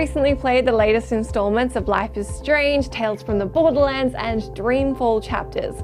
recently played the latest installments of Life is Strange, Tales from the Borderlands, and Dreamfall chapters.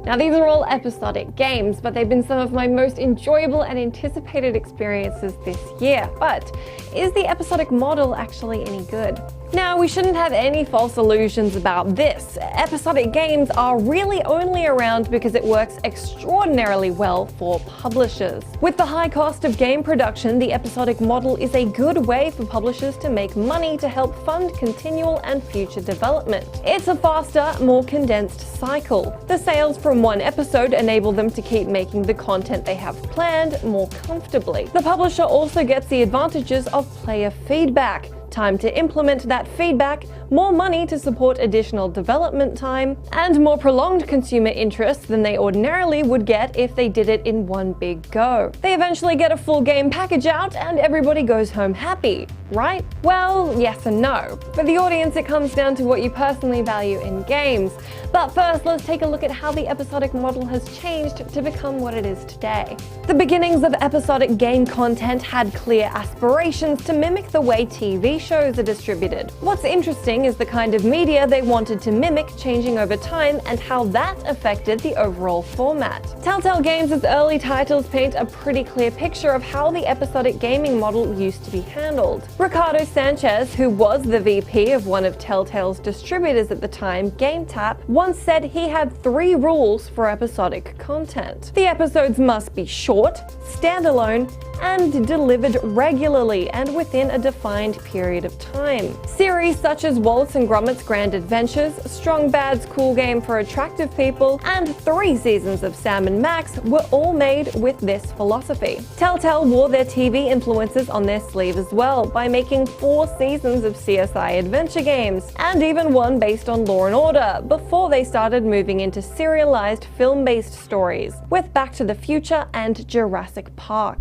Now, these are all episodic games, but they've been some of my most enjoyable and anticipated experiences this year. But is the episodic model actually any good? Now, we shouldn't have any false illusions about this. Episodic games are really only around because it works extraordinarily well for publishers. With the high cost of game production, the episodic model is a good way for publishers to make money to help fund continual and future development. It's a faster, more condensed cycle. The sales from one episode enable them to keep making the content they have planned more comfortably. The publisher also gets the advantages of player feedback, time to implement that feedback, more money to support additional development time, and more prolonged consumer interest than they ordinarily would get if they did it in one big go. They eventually get a full game package out and everybody goes home happy, right? Well, yes and no. For the audience, it comes down to what you personally value in games. But first, let's take a look at how the episodic model has changed to become what it is today. The beginnings of episodic game content had clear aspirations to mimic the way TV shows are distributed. What's interesting is the kind of media they wanted to mimic changing over time and how that affected the overall format. Telltale Games' early titles paint a pretty clear picture of how the episodic gaming model used to be handled. Ricardo Sanchez, who was the VP of one of Telltale's distributors at the time, GameTap, once said he had 3 rules for episodic content. The episodes must be short, standalone, and delivered regularly and within a defined period of time. Series such as Wallace and Gromit's Grand Adventures, Strong Bad's Cool Game for Attractive People, and 3 seasons of Sam and Max were all made with this philosophy. Telltale wore their TV influences on their sleeve as well by making 4 seasons of CSI adventure games, and even one based on Law & Order, before they started moving into serialized film-based stories, with Back to the Future and Jurassic Park.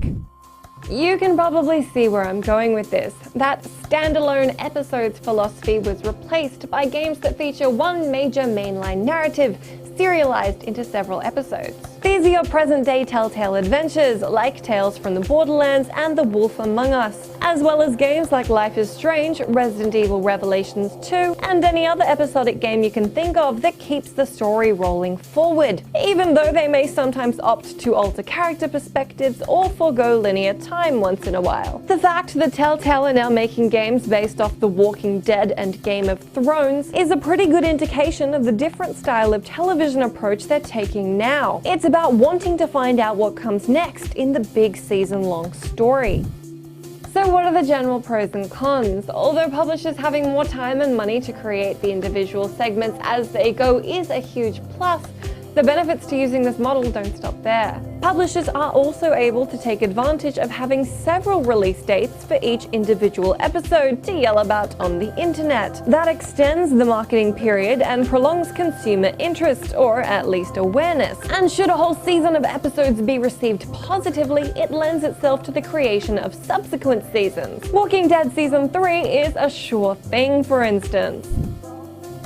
You can probably see where I'm going with this. That standalone episodes philosophy was replaced by games that feature one major mainline narrative, serialized into several episodes. These are your present-day Telltale adventures, like Tales from the Borderlands and The Wolf Among Us, as well as games like Life is Strange, Resident Evil Revelations 2, and any other episodic game you can think of that keeps the story rolling forward, even though they may sometimes opt to alter character perspectives or forego linear time once in a while. The fact that Telltale are now making games based off The Walking Dead and Game of Thrones is a pretty good indication of the different style of television approach they're taking now. It's about wanting to find out what comes next in the big season-long story. So what are the general pros and cons? Although publishers having more time and money to create the individual segments as they go is a huge plus, the benefits to using this model don't stop there. Publishers are also able to take advantage of having several release dates for each individual episode to yell about on the internet. That extends the marketing period and prolongs consumer interest, or at least awareness. And should a whole season of episodes be received positively, it lends itself to the creation of subsequent seasons. Walking Dead Season 3 is a sure thing, for instance.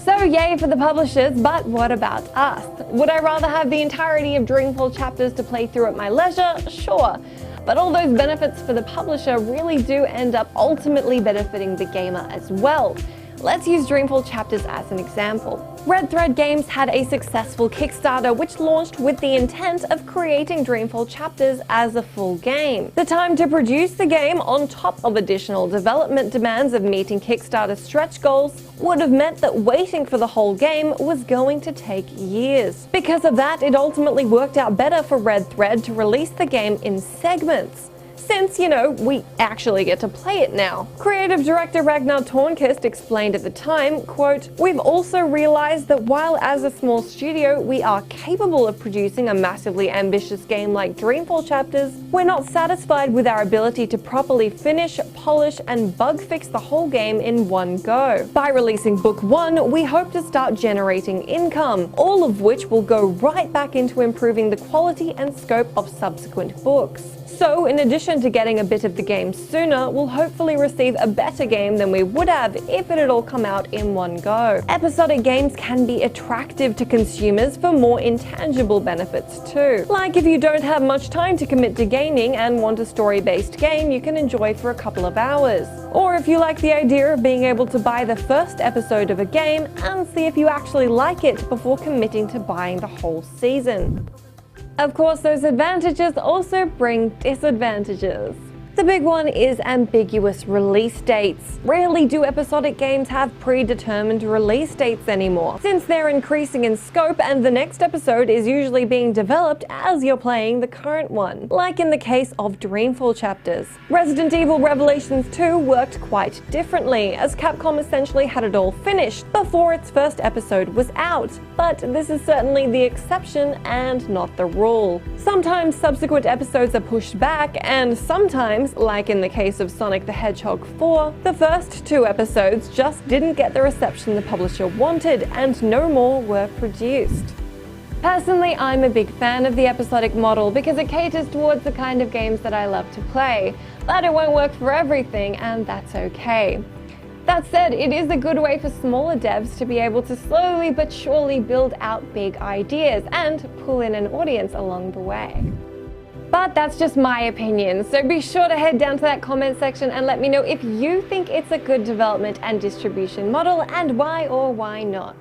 So yay for the publishers, but what about us? Would I rather have the entirety of Dreamfall chapters to play through at my leisure? Sure. But all those benefits for the publisher really do end up ultimately benefiting the gamer as well. Let's use Dreamfall chapters as an example. Red Thread Games had a successful Kickstarter which launched with the intent of creating Dreamfall chapters as a full game. The time to produce the game, on top of additional development demands of meeting Kickstarter stretch goals, would have meant that waiting for the whole game was going to take years. Because of that, it ultimately worked out better for Red Thread to release the game in segments, since, we actually get to play it now. Creative director Ragnar Tornquist explained at the time, quote, "We've also realized that while as a small studio we are capable of producing a massively ambitious game like Dreamfall chapters, we're not satisfied with our ability to properly finish, polish, and bug fix the whole game in one go. By releasing book 1, we hope to start generating income, all of which will go right back into improving the quality and scope of subsequent books. So in addition to getting a bit of the game sooner, we'll hopefully receive a better game than we would have if it had all come out in one go. Episodic games can be attractive to consumers for more intangible benefits too. Like if you don't have much time to commit to gaming and want a story-based game you can enjoy for a couple of hours. Or if you like the idea of being able to buy the first episode of a game and see if you actually like it before committing to buying the whole season. Of course, those advantages also bring disadvantages. The big one is ambiguous release dates. Rarely do episodic games have predetermined release dates anymore, since they're increasing in scope and the next episode is usually being developed as you're playing the current one, like in the case of Dreamfall chapters. Resident Evil Revelations 2 worked quite differently, as Capcom essentially had it all finished before its first episode was out, but this is certainly the exception and not the rule. Sometimes subsequent episodes are pushed back, and sometimes, like in the case of Sonic the Hedgehog 4, the first 2 episodes just didn't get the reception the publisher wanted and no more were produced. Personally, I'm a big fan of the episodic model because it caters towards the kind of games that I love to play, but it won't work for everything, and that's okay. That said, it is a good way for smaller devs to be able to slowly but surely build out big ideas and pull in an audience along the way. But that's just my opinion, so be sure to head down to that comment section and let me know if you think it's a good development and distribution model and why or why not.